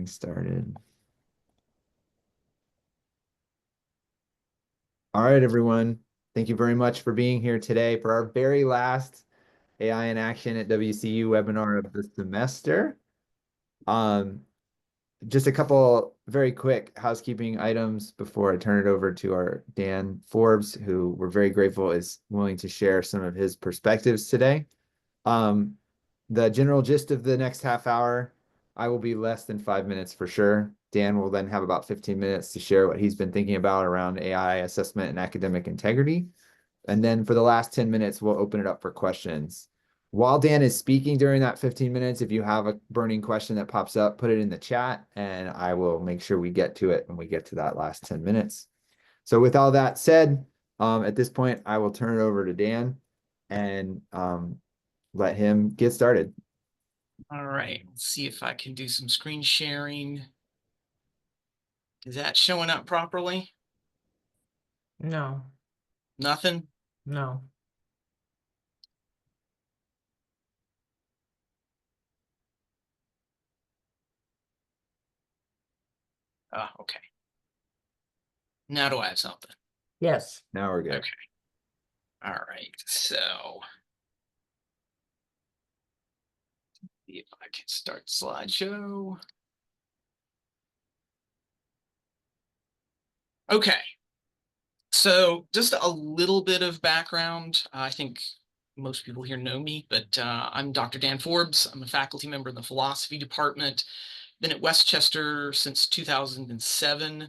getting started. All right, everyone. Thank you very much for being here today for our very last AI in Action at WCU webinar of the semester. Um, just a couple very quick housekeeping items before I turn it over to our Dan Forbes, who we're very grateful is willing to share some of his perspectives today. Um, the general gist of the next half hour, I will be less than 5 minutes for sure. Dan will then have about 15 minutes to share what he's been thinking about around AI assessment and academic integrity. And then for the last 10 minutes, we'll open it up for questions. While Dan is speaking during that 15 minutes, if you have a burning question that pops up, put it in the chat and I will make sure we get to it when we get to that last 10 minutes. So with all that said, at this point, I will turn it over to Dan and let him get started. All right, let's see if I can do some screen sharing. Is that showing up properly? No, Nothing? no. Okay. Now do I have something? Yes. Now we're good. Okay. All right, so see if I can start slideshow. Okay. So just a little bit of background. I think most people here know me, but I'm Dr. Dan Forbes. I'm a faculty member in the philosophy department. Been at Westchester since 2007.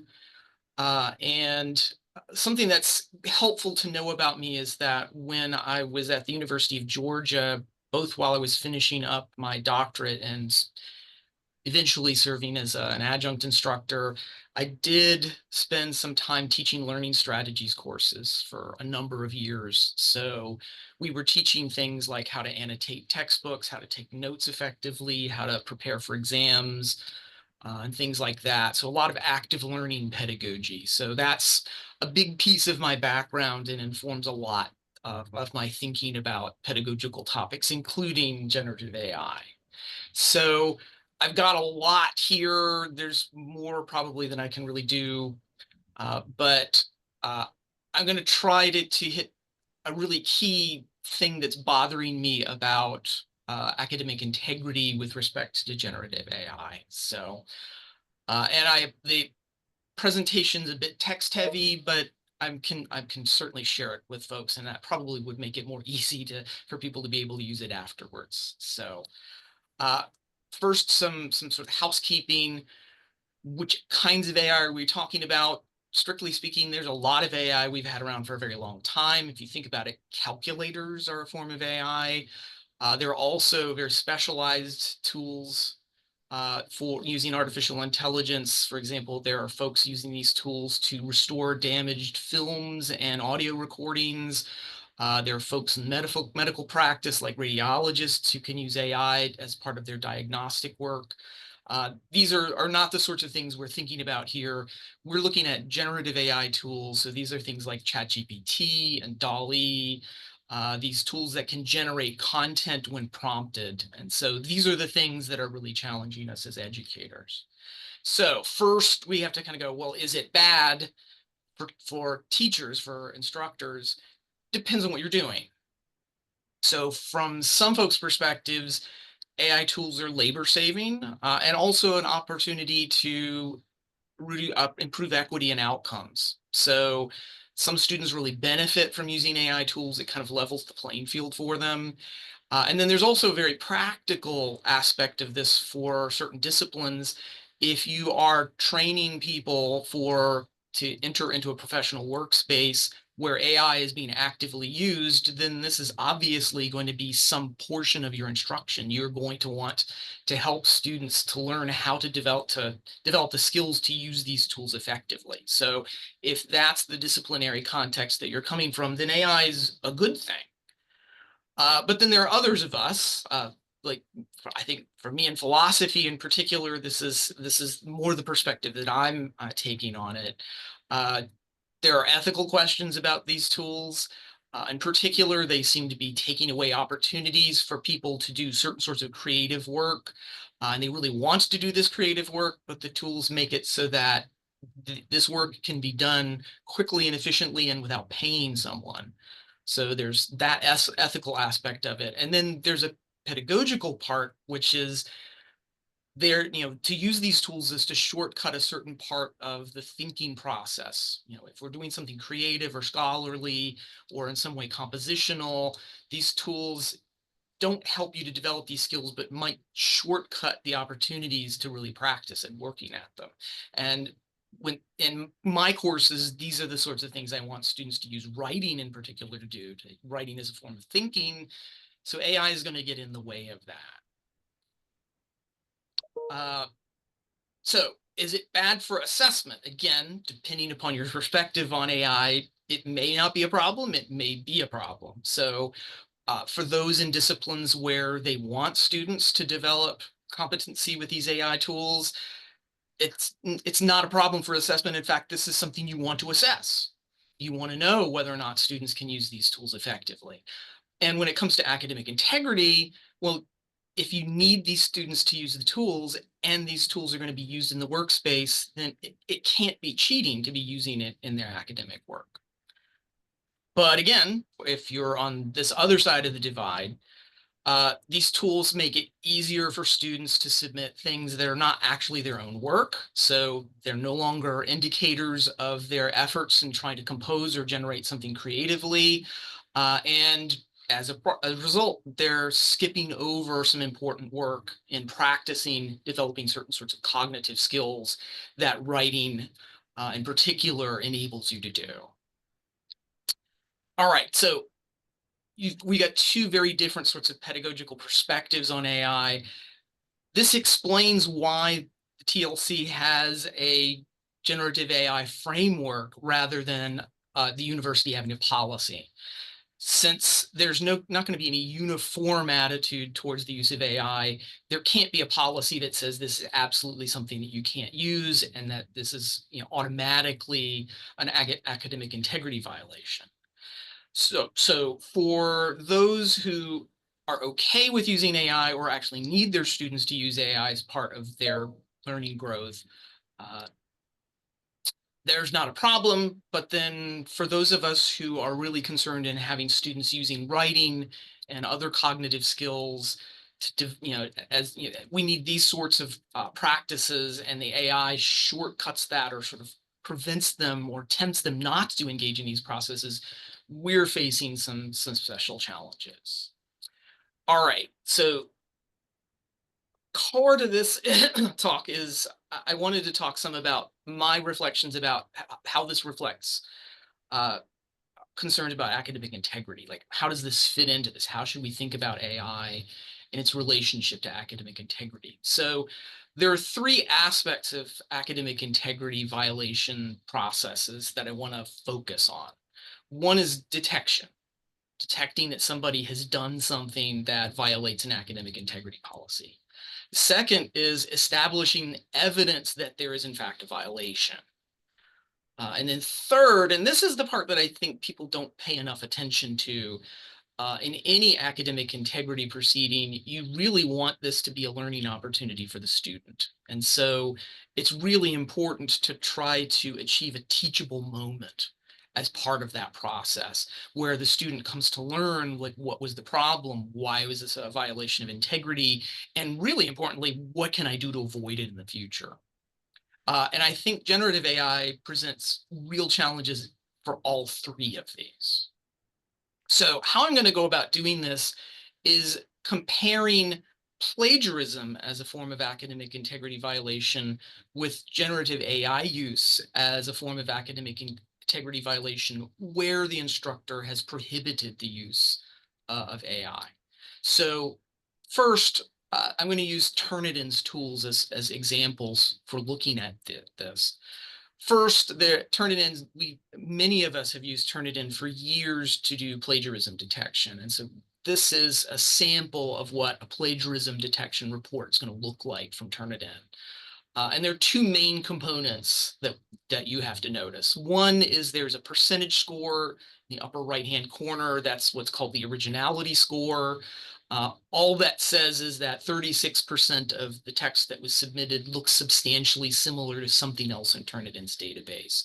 And something that's helpful to know about me is that when I was at the University of Georgia, both while I was finishing up my doctorate and eventually serving as an adjunct instructor, I did spend some time teaching learning strategies courses for a number of years. So we were teaching things like how to annotate textbooks, how to take notes effectively, how to prepare for exams, and things like that. So a lot of active learning pedagogy. So that's a big piece of my background and informs a lot of my thinking about pedagogical topics, including generative AI. So I've got a lot here. There's more probably than I can really do, but I'm going to try to hit a really key thing that's bothering me about academic integrity with respect to generative AI. So, and the presentation's a bit text heavy, but I can certainly share it with folks, and that probably would make it more easy for people to be able to use it afterwards. So, first, some sort of housekeeping. Which kinds of AI are we talking about? Strictly speaking, there's a lot of AI we've had around for a very long time. If you think about it, calculators are a form of AI. There are also very specialized tools for using artificial intelligence. For example, there are folks using these tools to restore damaged films and audio recordings. There are folks in medical practice, like radiologists, who can use AI as part of their diagnostic work. These are not the sorts of things we're thinking about here. We're looking at generative AI tools. So these are things like ChatGPT and DALL-E, these tools that can generate content when prompted. And so these are the things that are really challenging us as educators. So first, we have to kind of go, well, is it bad for teachers, for instructors? Depends on what you're doing. So from some folks' perspectives, AI tools are labor saving and also an opportunity to improve equity and outcomes. So some students really benefit from using AI tools. It kind of levels the playing field for them. And then there's also a very practical aspect of this for certain disciplines. If you are training people to enter into a professional workspace where AI is being actively used, then this is obviously going to be some portion of your instruction. You're going to want to help students to learn how to develop the skills to use these tools effectively. So if that's the disciplinary context that you're coming from, then AI is a good thing. But then there are others of us, like I think for me in philosophy in particular, this is more the perspective that I'm taking on it. There are ethical questions about these tools. In particular, they seem to be taking away opportunities for people to do certain sorts of creative work. And they really want to do this creative work, but the tools make it so that this work can be done quickly and efficiently and without paying someone. So there's that ethical aspect of it. And then there's a pedagogical part, which is there, to use these tools is to shortcut a certain part of the thinking process. If we're doing something creative or scholarly or in some way compositional, these tools don't help you to develop these skills, but might shortcut the opportunities to really practice and working at them. And when in my courses, these are the sorts of things I want students to use writing in particular to do. Writing as a form of thinking. So AI is going to get in the way of that. So is it bad for assessment? Again, depending upon your perspective on AI, it may not be a problem. It may be a problem. So for those in disciplines where they want students to develop competency with these AI tools, it's not a problem for assessment. In fact, this is something you want to assess. You want to know whether or not students can use these tools effectively. And when it comes to academic integrity, well, if you need these students to use the tools and these tools are going to be used in the workspace, then it can't be cheating to be using it in their academic work. But again, if you're on this other side of the divide, these tools make it easier for students to submit things that are not actually their own work. So they're no longer indicators of their efforts in trying to compose or generate something creatively. And as a result, they're skipping over some important work in practicing developing certain sorts of cognitive skills that writing in particular enables you to do. All right, so we got two very different sorts of pedagogical perspectives on AI. This explains why the TLC has a generative AI framework rather than the university having a policy. Since there's not going to be any uniform attitude towards the use of AI, there can't be a policy that says this is absolutely something that you can't use and that this is automatically an academic integrity violation. So for those who are okay with using AI or actually need their students to use AI as part of their learning growth, there's not a problem. But then for those of us who are really concerned in having students using writing and other cognitive skills, we need these sorts of practices, and the AI shortcuts that or sort of prevents them or tempts them not to engage in these processes. We're facing some special challenges. All right, so core to this talk is I wanted to talk some about my reflections about how this reflects concerns about academic integrity. Like, how does this fit into this? How should we think about AI and its relationship to academic integrity? So there are three aspects of academic integrity violation processes that I want to focus on. One is detection, detecting that somebody has done something that violates an academic integrity policy. Second is establishing evidence that there is in fact a violation. And then third, and this is the part that I think people don't pay enough attention to, in any academic integrity proceeding, you really want this to be a learning opportunity for the student. And so it's really important to try to achieve a teachable moment as part of that process, where the student comes to learn, like, what was the problem? Why was this a violation of integrity? And really importantly, what can I do to avoid it in the future? And I think generative AI presents real challenges for all three of these. So how I'm going to go about doing this is comparing plagiarism as a form of academic integrity violation with generative AI use as a form of academic integrity violation where the instructor has prohibited the use of AI. So first, I'm going to use Turnitin's tools as examples for looking at this. First, Turnitin, many of us have used Turnitin for years to do plagiarism detection. And so this is a sample of what a plagiarism detection report is going to look like from Turnitin. And there are two main components that you have to notice. One is there's a percentage score the upper right-hand corner, that's what's called the originality score. All that says is that 36% of the text that was submitted looks substantially similar to something else in Turnitin's database.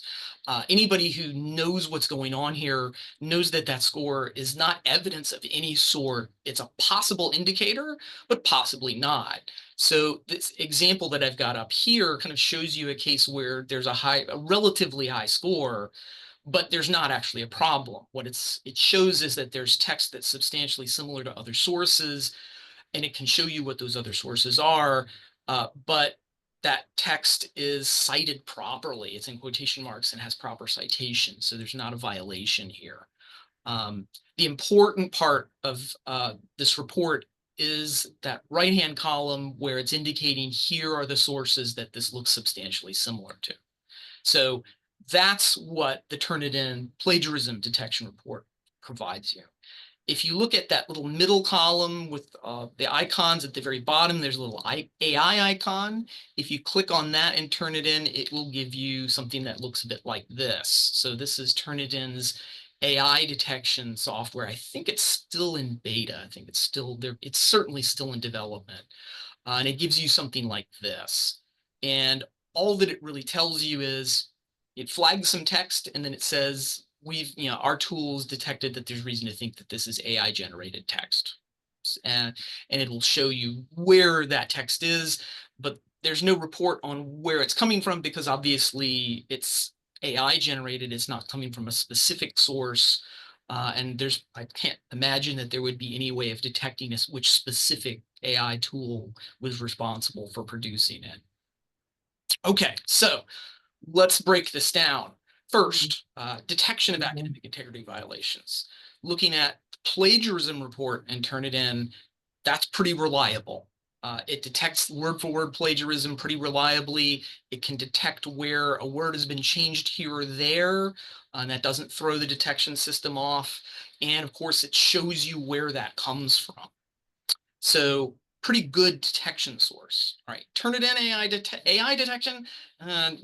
Anybody who knows what's going on here knows that that score is not evidence of any sort. It's a possible indicator, but possibly not. So this example that I've got up here kind of shows you a case where there's a relatively high score, but there's not actually a problem. What it shows is that there's text that's substantially similar to other sources, and it can show you what those other sources are, but that text is cited properly. It's in quotation marks and has proper citation, so there's not a violation here. The important part of this report is that right-hand column where it's indicating here are the sources that this looks substantially similar to. So that's what the Turnitin plagiarism detection report provides you. If you look at that little middle column with the icons at the very bottom, there's a little AI icon. If you click on that and Turnitin, it will give you something that looks a bit like this. So this is Turnitin's AI detection software. I think it's still in beta. I think it's still there. It's certainly still in development. And it gives you something like this. And all that it really tells you is it flags some text and then it says, our tools detected that there's reason to think that this is AI generated text. And it will show you where that text is, but there's no report on where it's coming from because obviously it's AI generated. It's not coming from a specific source. And I can't imagine that there would be any way of detecting which specific AI tool was responsible for producing it. Okay, so let's break this down. First, detection of academic integrity violations. Looking at plagiarism report and Turnitin, that's pretty reliable. It detects word-for-word plagiarism pretty reliably. It can detect where a word has been changed here or there, and that doesn't throw the detection system off. And of course, it shows you where that comes from. So pretty good detection source. All right, Turnitin AI detection,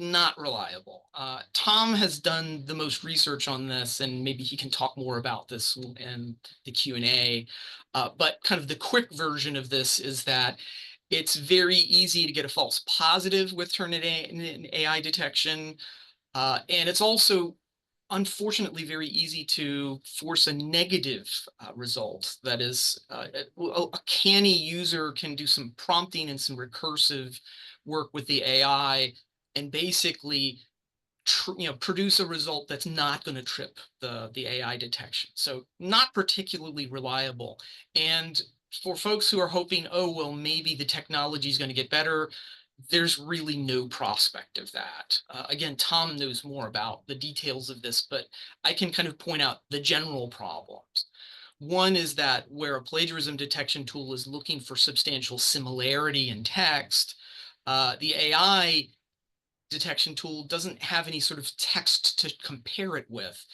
not reliable. Tom has done the most research on this, and maybe he can talk more about this in the Q&A. But kind of the quick version of this is that it's very easy to get a false positive with Turnitin AI detection. And it's also unfortunately very easy to force a negative result. That is, a canny user can do some prompting and some recursive work with the AI and basically produce a result that's not going to trip the AI detection. So not particularly reliable. And for folks who are hoping, oh, well, maybe the technology is going to get better, there's really no prospect of that. Again, Tom knows more about the details of this, but I can kind of point out the general problems. One is that where a plagiarism detection tool is looking for substantial similarity in text, the AI detection tool doesn't have any sort of text to compare it with.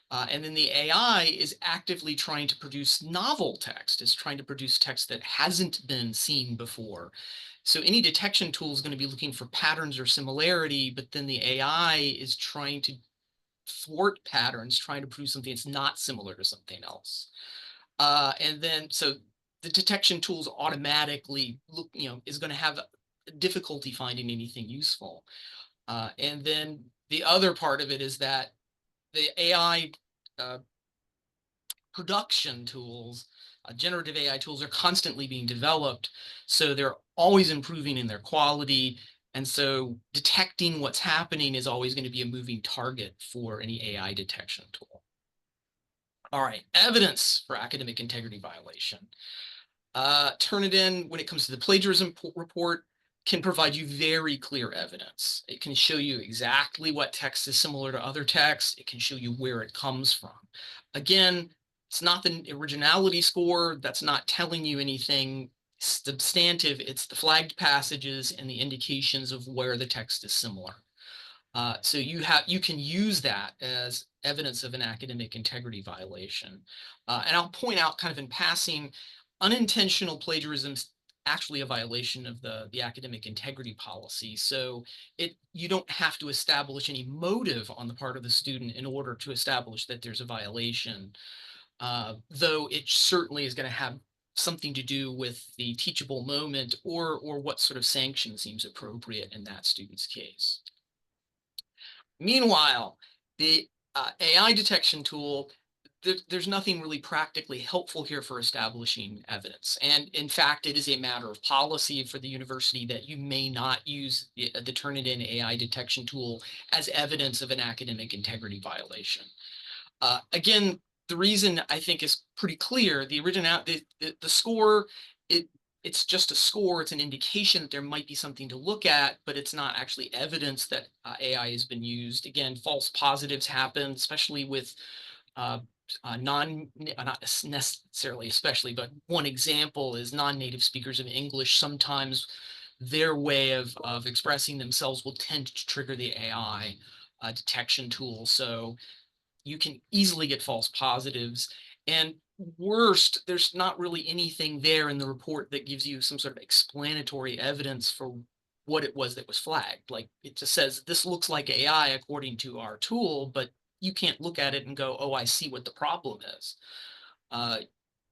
And then the AI is actively trying to produce novel text, is trying to produce text that hasn't been seen before. So any detection tool is going to be looking for patterns or similarity, but then the AI is trying to thwart patterns, trying to produce something that's not similar to something else. And then, so the detection tools automatically is going to have difficulty finding anything useful. And then the other part of it is that the AI production tools, generative AI tools are constantly being developed. So they're always improving in their quality. And so detecting what's happening is always going to be a moving target for any AI detection tool. All right, evidence for academic integrity violation. Turnitin, when it comes to the plagiarism report, can provide you very clear evidence. It can show you exactly what text is similar to other texts. It can show you where it comes from. Again, it's not the originality score. That's not telling you anything substantive. It's the flagged passages and the indications of where the text is similar. So you can use that as evidence of an academic integrity violation. And I'll point out kind of in passing, unintentional plagiarism actually a violation of the academic integrity policy. So you don't have to establish any motive on the part of the student in order to establish that there's a violation, though it certainly is going to have something to do with the teachable moment or what sort of sanction seems appropriate in that student's case. Meanwhile, the AI detection tool, there's nothing really practically helpful here for establishing evidence. And in fact, it is a matter of policy for the university that you may not use the Turnitin AI detection tool as evidence of an academic integrity violation. Again, the reason I think is pretty clear. The score, it's just a score. It's an indication that there might be something to look at, but it's not actually evidence that AI has been used. Again, false positives happen, especially with not necessarily especially, but one example is non-native speakers of English. Sometimes their way of expressing themselves will tend to trigger the AI detection tool. So you can easily get false positives. And worst, there's not really anything there in the report that gives you some sort of explanatory evidence for what it was that was flagged. Like it just says, this looks like AI according to our tool, but you can't look at it and go, oh, I see what the problem is.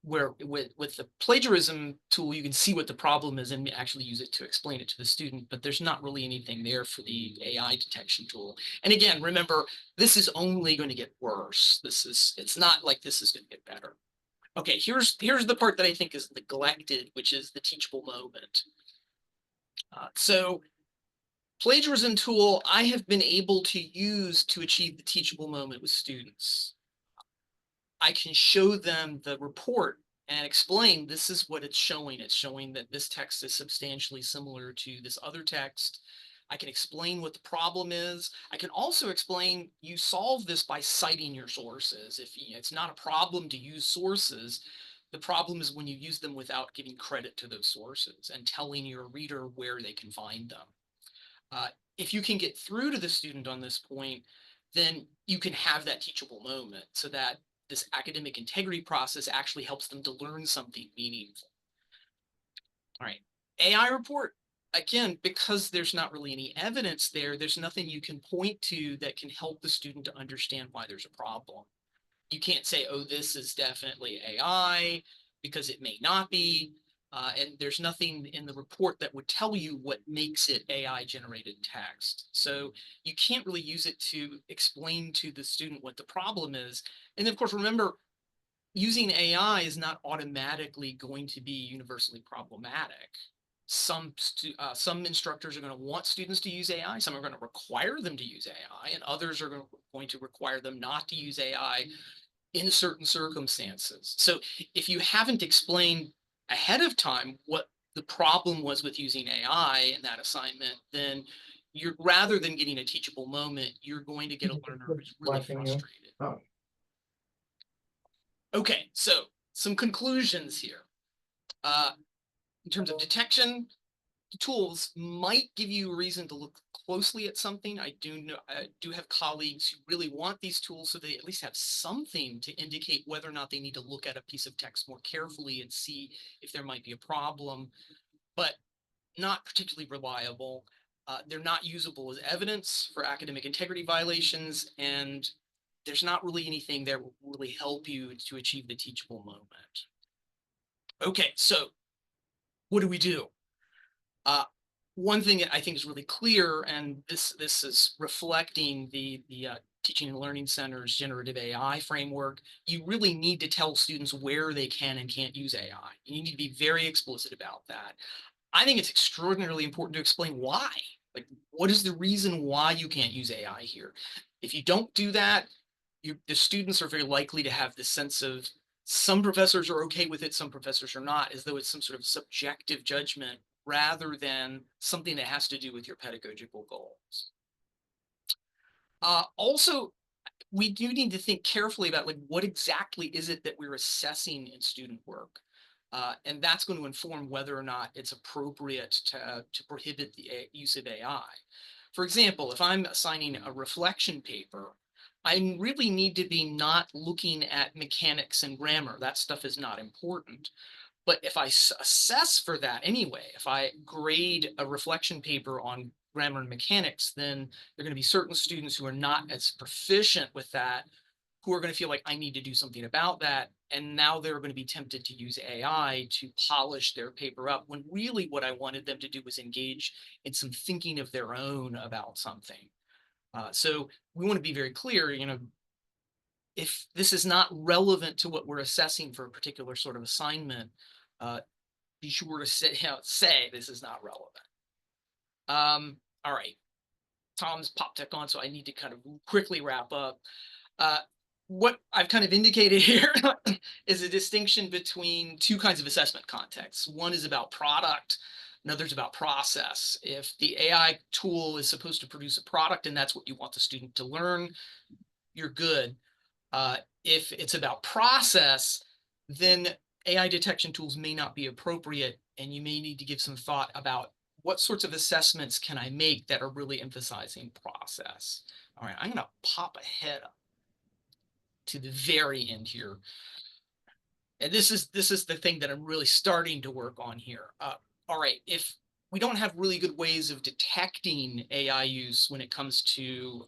Where with the plagiarism tool, you can see what the problem is and actually use it to explain it to the student, but there's not really anything there for the AI detection tool. And again, remember, this is only going to get worse. It's not like this is going to get better. Okay, here's the part that I think is neglected, which is the teachable moment. So plagiarism tool, I have been able to use to achieve the teachable moment with students. I can show them the report and explain this is what it's showing. It's showing that this text is substantially similar to this other text. I can explain what the problem is. I can also explain you solve this by citing your sources. If it's not a problem to use sources, the problem is when you use them without giving credit to those sources and telling your reader where they can find them. If you can get through to the student on this point, then you can have that teachable moment so that this academic integrity process actually helps them to learn something meaningful. All right, AI report. Again, because there's not really any evidence there, there's nothing you can point to that can help the student to understand why there's a problem. You can't say, oh, this is definitely AI, because it may not be. And there's nothing in the report that would tell you what makes it AI generated text. So you can't really use it to explain to the student what the problem is. And then, of course, remember, using AI is not automatically going to be universally problematic. Some instructors are going to want students to use AI. Some are going to require them to use AI, and others are going to require them not to use AI in certain circumstances. So if you haven't explained ahead of time what the problem was with using AI in that assignment, then you're, rather than getting a teachable moment, you're going to get a learner who's really frustrated. Oh. Okay, so some conclusions here. In terms of detection, tools might give you a reason to look closely at something. I do have colleagues who really want these tools so they at least have something to indicate whether or not they need to look at a piece of text more carefully and see if there might be a problem, but not particularly reliable. They're not usable as evidence for academic integrity violations, and there's not really anything that will really help you to achieve the teachable moment. Okay, so what do we do? One thing that I think is really clear, and this is reflecting the Teaching and Learning Center's generative AI framework, you really need to tell students where they can and can't use AI. You need to be very explicit about that. I think it's extraordinarily important to explain why. Like, what is the reason why you can't use AI here? If you don't do that, the students are very likely to have this sense of some professors are okay with it, some professors are not, as though it's some sort of subjective judgment rather than something that has to do with your pedagogical goals. Also, we do need to think carefully about like what exactly is it that we're assessing in student work. And that's going to inform whether or not it's appropriate to prohibit the use of AI. For example, if I'm assigning a reflection paper, I really need to be not looking at mechanics and grammar. That stuff is not important. But if I assess for that anyway, if I grade a reflection paper on grammar and mechanics, then there are going to be certain students who are not as proficient with that, who are going to feel like I need to do something about that. And now they're going to be tempted to use AI to polish their paper up, when really what I wanted them to do was engage in some thinking of their own about something. So we want to be very clear, if this is not relevant to what we're assessing for a particular sort of assignment, be sure to say this is not relevant. All right, Tom's pop tech on, so I need to kind of quickly wrap up. What I've kind of indicated here is a distinction between two kinds of assessment contexts. One is about product, another is about process. If the AI tool is supposed to produce a product and that's what you want the student to learn, you're good. If it's about process, then AI detection tools may not be appropriate, and you may need to give some thought about what sorts of assessments can I make that are really emphasizing process. All right, I'm going to pop ahead to the very end here. And this is the thing that I'm really starting to work on here. All right, if we don't have really good ways of detecting AI use when it comes to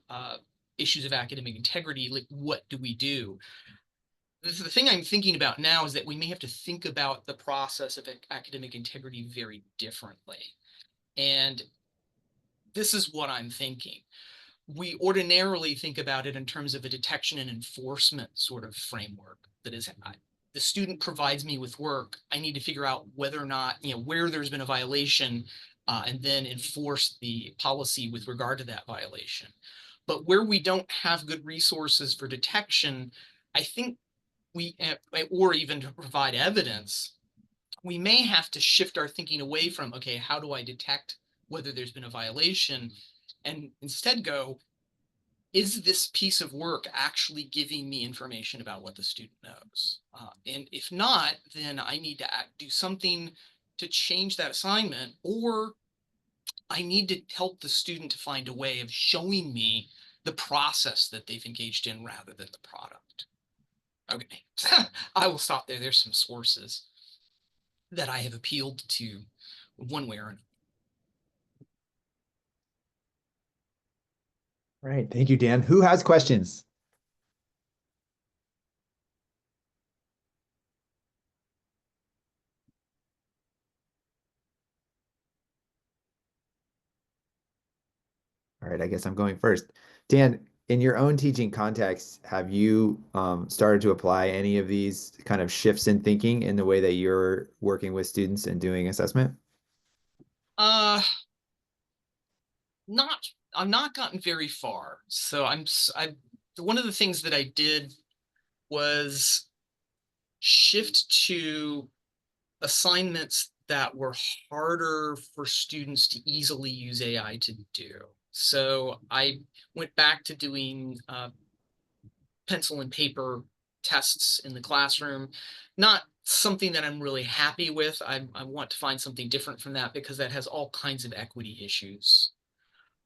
issues of academic integrity, like what do we do? The thing I'm thinking about now is that we may have to think about the process of academic integrity very differently. And this is what I'm thinking. We ordinarily think about it in terms of a detection and enforcement sort of framework. That is, the student provides me with work. I need to figure out whether or not, where there's been a violation, and then enforce the policy with regard to that violation. But where we don't have good resources for detection, I think or even to provide evidence, we may have to shift our thinking away from, okay, how do I detect whether there's been a violation, and instead go, is this piece of work actually giving me information about what the student knows? And if not, then I need to do something to change that assignment, or I need to help the student to find a way of showing me the process that they've engaged in rather than the product. Okay, I will stop there. There's some sources that I have appealed to one way or another. All right, thank you, Dan. Who has questions? All right, I guess I'm going first. Dan, in your own teaching context, have you started to apply any of these kind of shifts in thinking in the way that you're working with students and doing assessment? I've not gotten very far. So one of the things that I did was shift to assignments that were harder for students to easily use AI to do. So I went back to doing pencil and paper tests in the classroom. Not something that I'm really happy with. I want to find something different from that, because that has all kinds of equity issues.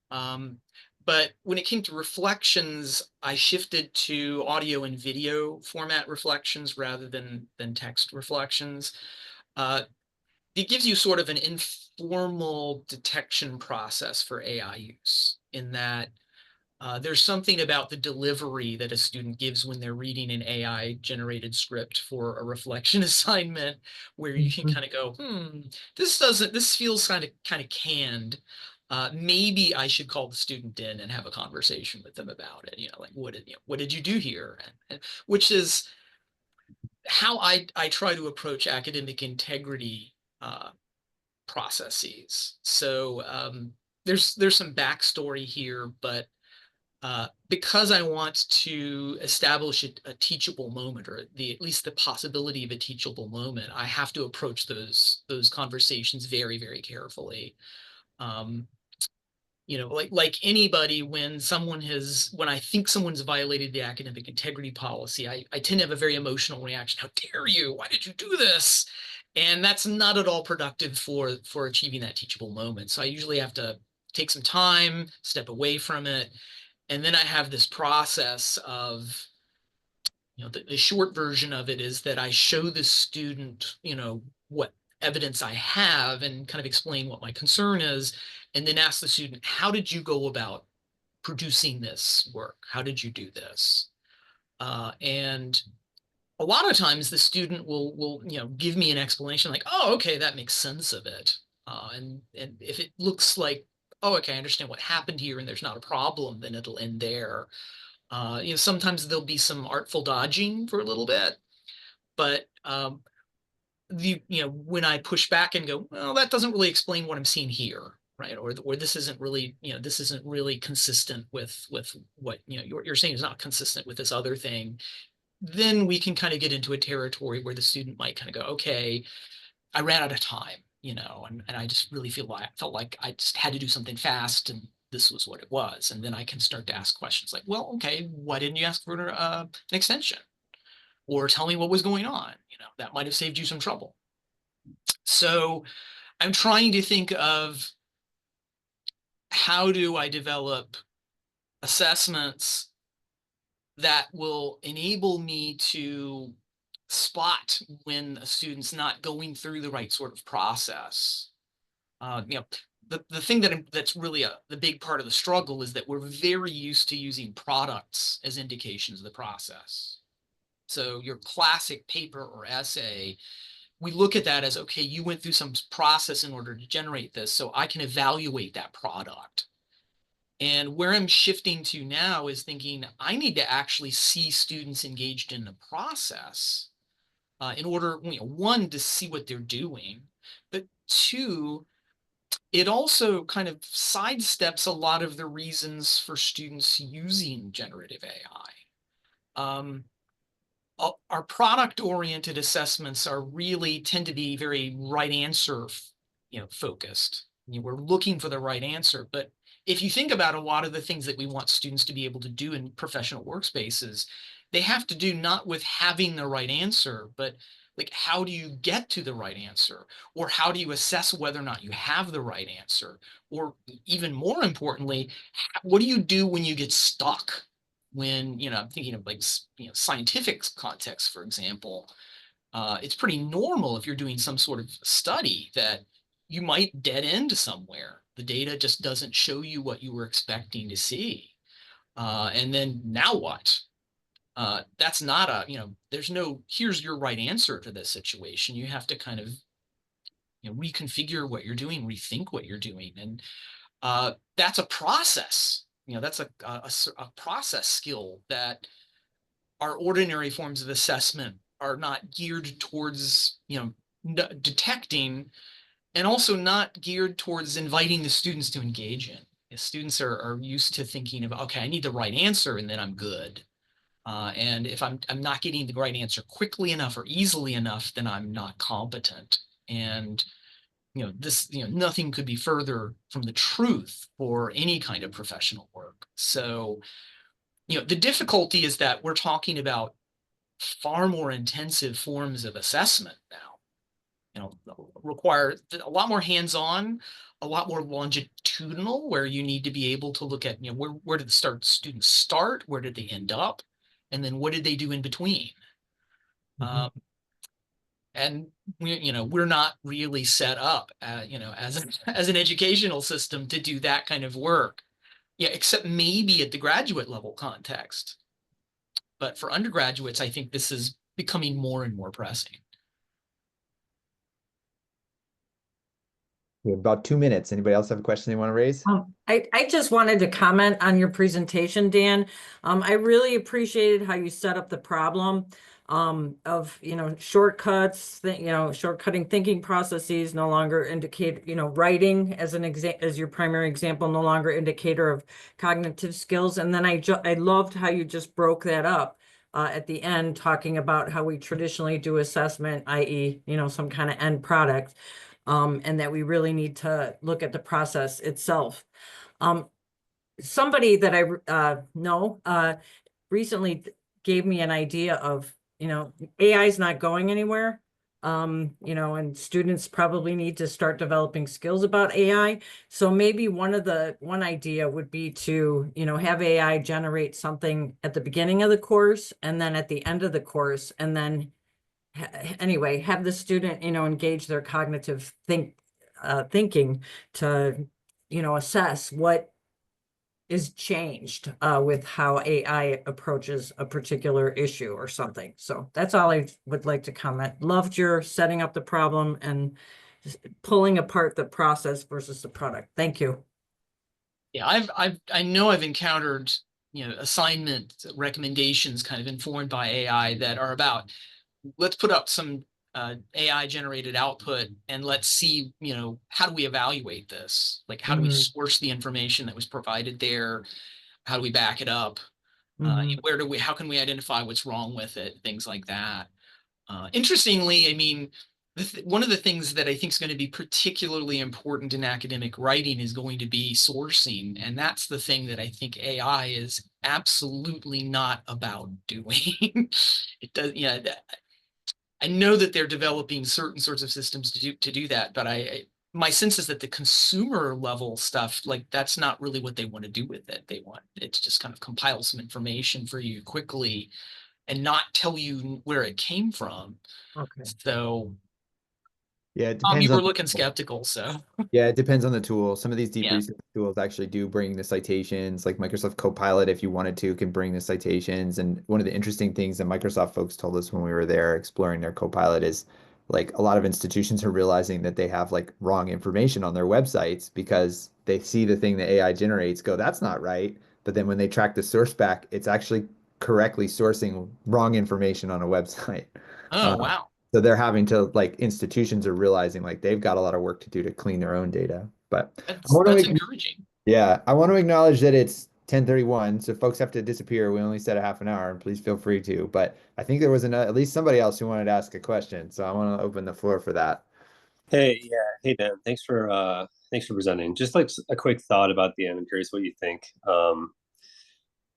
But when it came to reflections, I shifted to audio and video format reflections rather than text reflections. It gives you sort of an informal detection process for AI use, in that there's something about the delivery that a student gives when they're reading an AI generated script for a reflection assignment, where you can kind of go, this feels kind of canned. Maybe I should call the student in and have a conversation with them about it. Like, what did you do here? And which is how I try to approach academic integrity processes. So there's some backstory here, but because I want to establish a teachable moment, or at least the possibility of a teachable moment, I have to approach those conversations very, very carefully. Like anybody, when I think someone's violated the academic integrity policy, I tend to have a very emotional reaction. How dare you? Why did you do this? And that's not at all productive for achieving that teachable moment. So I usually have to take some time, step away from it. And then I have this process of, the short version of it is that I show the student, what evidence I have and kind of explain what my concern is, and then ask the student, how did you go about producing this work? How did you do this? And a lot of times the student will give me an explanation like, oh, okay, that makes sense of it. And if it looks like, oh, okay, I understand what happened here and there's not a problem, then it'll end there. Sometimes there'll be some artful dodging for a little bit, but when I push back and go, well, that doesn't really explain what I'm seeing here, right? Or this isn't really consistent with what you're saying is not consistent with this other thing. Then we can kind of get into a territory where the student might kind of go, okay, I ran out of time, and I just really felt like I just had to do something fast, and this was what it was. And then I can start to ask questions like, well, okay, why didn't you ask for an extension? Or tell me what was going on? That might have saved you some trouble. So I'm trying to think of how do I develop assessments that will enable me to spot when a student's not going through the right sort of process. The thing that's really the big part of the struggle is that we're very used to using products as indications of the process. So your classic paper or essay, we look at that as, okay, you went through some process in order to generate this, so I can evaluate that product. And where I'm shifting to now is thinking I need to actually see students engaged in the process in order, one, to see what they're doing, but two, it also kind of sidesteps a lot of the reasons for students using generative AI. Our product-oriented assessments tend to be very right answer, focused. We're looking for the right answer, but if you think about a lot of the things that we want students to be able to do in professional workspaces, they have to do not with having the right answer, but like, how do you get to the right answer? Or how do you assess whether or not you have the right answer? Or even more importantly, what do you do when you get stuck? When, I'm thinking of like, scientific context, for example, it's pretty normal if you're doing some sort of study that you might dead end somewhere. The data just doesn't show you what you were expecting to see. And then now what? That's not there's no, here's your right answer to this situation. You have to kind of, reconfigure what you're doing, rethink what you're doing. And that's a process. That's a process skill that our ordinary forms of assessment are not geared towards, detecting, and also not geared towards inviting the students to engage in. The students are used to thinking about, okay, I need the right answer and then I'm good. And if I'm not getting the right answer quickly enough or easily enough, then I'm not competent. And nothing could be further from the truth for any kind of professional work. So, the difficulty is that we're talking about far more intensive forms of assessment now, require a lot more hands-on, a lot more longitudinal, where you need to be able to look at, where did the students start? Where did they end up? And then what did they do in between? Mm-hmm. And we're not really set up, as an educational system to do that kind of work. Yeah, except maybe at the graduate level context. But for undergraduates, I think this is becoming more and more pressing. We have about 2 minutes. Anybody else have a question they want to raise? I just wanted to comment on your presentation, Dan. I really appreciated how you set up the problem of, shortcuts, shortcutting thinking processes no longer indicate, writing as as your primary example, no longer indicator of cognitive skills. And then I loved how you just broke that up at the end, talking about how we traditionally do assessment, i.e., some kind of end product. And that we really need to look at the process itself. Somebody that I know recently gave me an idea of, AI is not going anywhere. And students probably need to start developing skills about AI. So maybe one idea would be to, have AI generate something at the beginning of the course and then at the end of the course, and then anyway, have the student, engage their cognitive thinking to, assess what is changed with how AI approaches a particular issue or something. So that's all I would like to comment. Loved your setting up the problem and pulling apart the process versus the product. Thank you. Yeah, I know I've encountered, assignment recommendations kind of informed by AI that are about, let's put up some AI generated output and let's see, how do we evaluate this? Like, how do we Mhm. source the information that was provided there? How do we back it up? Mhm. How can we identify what's wrong with it? Things like that. Interestingly, I mean, one of the things that I think is going to be particularly important in academic writing is going to be sourcing. And that's the thing that I think AI is absolutely not about doing. It does, yeah. I know that they're developing certain sorts of systems to do that, but my sense is that the consumer level stuff, like that's not really what they want to do with it. They want it to just kind of compile some information for you quickly and not tell you where it came from. Okay. So Yeah, it depends you on were looking skeptical, so Yeah, it depends on the tool. Some of these deep yeah. research tools actually do bring the citations, like Microsoft Copilot, if you wanted to, can bring the citations. And one of the interesting things that Microsoft folks told us when we were there exploring their Copilot is like a lot of institutions are realizing that they have like wrong information on their websites because they see the thing that AI generates, go, that's not right. But then when they track the source back, it's actually correctly sourcing wrong information on a website. Oh, wow. So they're having to like institutions are realizing like they've got a lot of work to do to clean their own data. But I want That's to, encouraging. yeah, I want to acknowledge that it's 10:31, so folks have to disappear. We only said a half an hour, and please feel free to. But I think there was at least somebody else who wanted to ask a question, so I want to open the floor for that. Hey, yeah. Hey, Dan. Thanks for presenting. Just like a quick thought about the end. I'm curious what you think.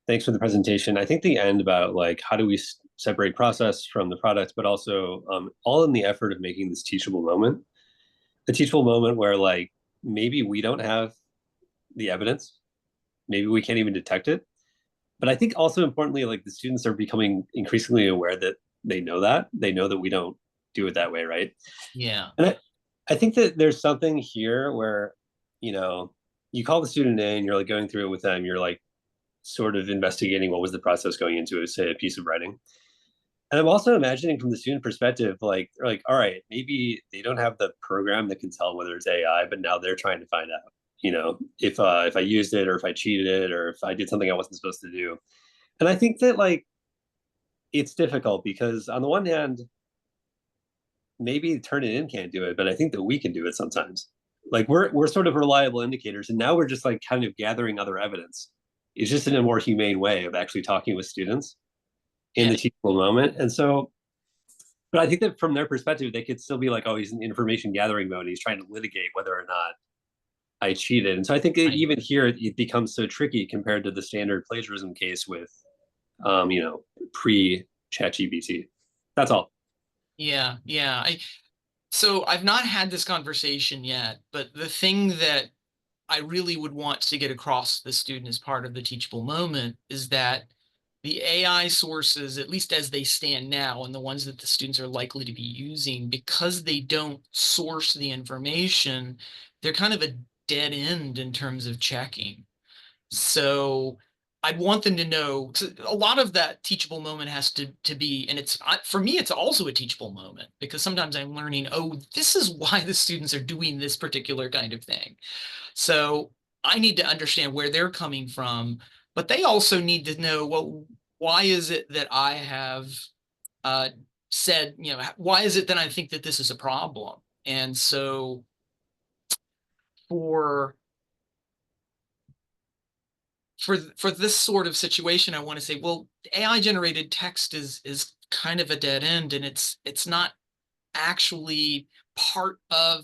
Thanks for the presentation. I think the end about like how do we separate process from the product, but also all in the effort of making this teachable moment, a teachable moment where like maybe we don't have the evidence, maybe we can't even detect it. But I think also importantly, like the students are becoming increasingly aware that they know that we don't do it that way, right? Yeah. And I think that there's something here where, you know, you call the student in, you're like going through it with them, you're like sort of investigating what was the process going into, say, a piece of writing. And I'm also imagining from the student perspective, like, they're like, all right, maybe they don't have the program that can tell whether it's AI, but now they're trying to find out, if I used it or if I cheated it or if I did something I wasn't supposed to do. And I think that like it's difficult because on the one hand, maybe turn it in can't do it, but I think that we can do it sometimes. Like we're sort of reliable indicators, and now we're just like kind of gathering other evidence. It's just in a more humane way of actually talking with students in Yeah. the teachable moment. And so, but I think that from their perspective, they could still be like, oh, he's in information gathering mode. He's trying to litigate whether or not I cheated. And so I think that Right. even here, it becomes so tricky compared to the standard plagiarism case with, pre ChatGPT. That's all. Yeah. Yeah. So I've not had this conversation yet, but the thing that I really would want to get across to the student as part of the teachable moment is that the AI sources, at least as they stand now, and the ones that the students are likely to be using, because they don't source the information, they're kind of a dead end in terms of checking. So I'd want them to know a lot of that teachable moment has to be, and for me, it's also a teachable moment because sometimes I'm learning, oh, this is why the students are doing this particular kind of thing. So I need to understand where they're coming from, but they also need to know, well, why is it that I have uh, said, why is it that I think that this is a problem? And so for for this sort of situation, I want to say, well, AI generated text is kind of a dead end, and it's not actually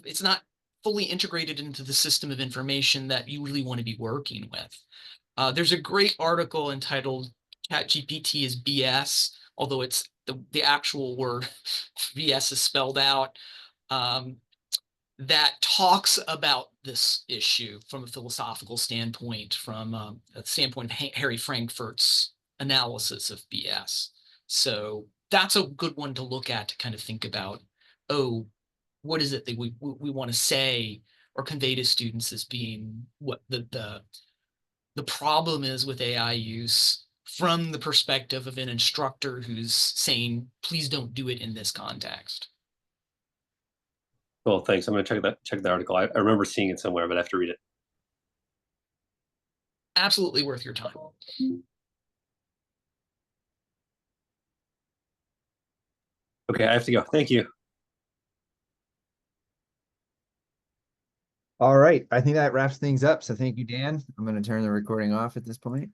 it's not fully integrated into the system of information that you really want to be working with. There's a great article entitled ChatGPT is BS, although it's the actual word BS is spelled out. Um, that talks about this issue from a philosophical standpoint, from a standpoint of Harry Frankfurt's analysis of BS. So that's a good one to look at to kind of think about, oh, what is it that we want to say or convey to students as being what the problem is with AI use from the perspective of an instructor who's saying, please don't do it in this context. Well, thanks. I'm going to check the article. I remember seeing it somewhere, but I have to read it. Absolutely worth your time. Okay, I have to go. Thank you. All right. I think that wraps things up. So thank you, Dan. I'm going to turn the recording off at this point.